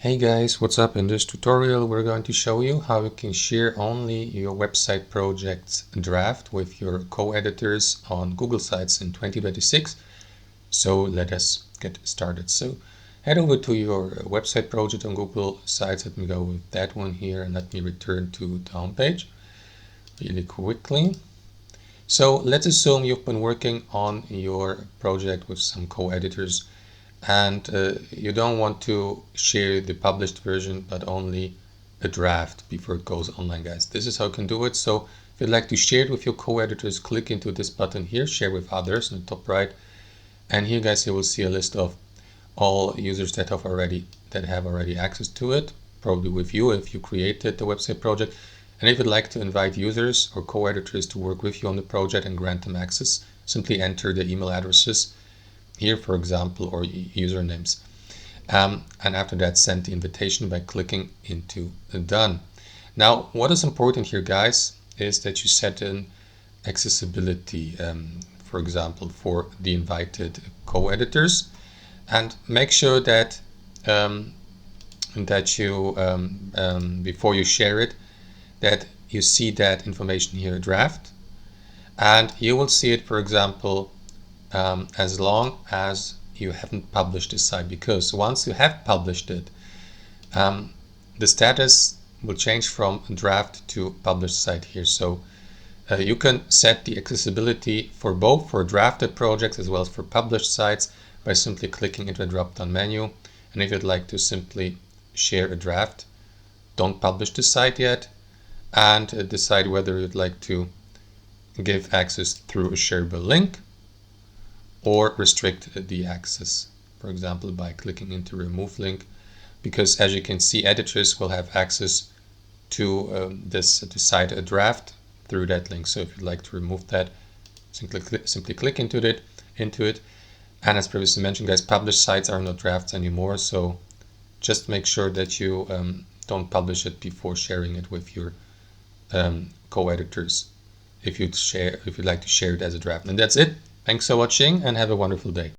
Hey guys, what's up? In this tutorial we're going to show you how you can share only your website project's draft with your co-editors on Google Sites in 2026. So let us get started. So head over to your website project on Google Sites. Let me go with that one here and let me return to the home page really quickly. So let's assume you've been working on your project with some co-editors and you don't want to share the published version but only a draft before it goes online, guys. This is how you can do it. So if you'd like to share it with your co-editors, click into this button here, share with others, in the top right, and here, guys, you will see a list of all users that have already access to it, probably with you if you created the website project. And if you'd like to invite users or co-editors to work with you on the project and grant them access, simply enter the email addresses here, for example, or usernames. And after that, send the invitation by clicking into done. Now, what is important here, guys, is that you set an accessibility, for example, for the invited co-editors, and make sure that before you share it, that you see that information here, draft, and you will see it, for example, as long as you haven't published the site, because once you have published it, the status will change from draft to published site here. So you can set the accessibility for both for drafted projects as well as for published sites by simply clicking into the drop-down menu. And if you'd like to simply share a draft, don't publish the site yet, and decide whether you'd like to give access through a shareable link or restrict the access, for example, by clicking into remove link, because as you can see, editors will have access to the site a draft through that link. So if you'd like to remove that, simply click into it. And as previously mentioned, guys, published sites are not drafts anymore, so just make sure that you don't publish it before sharing it with your co-editors if you'd like to share it as a draft. And that's it. Thanks for watching and have a wonderful day.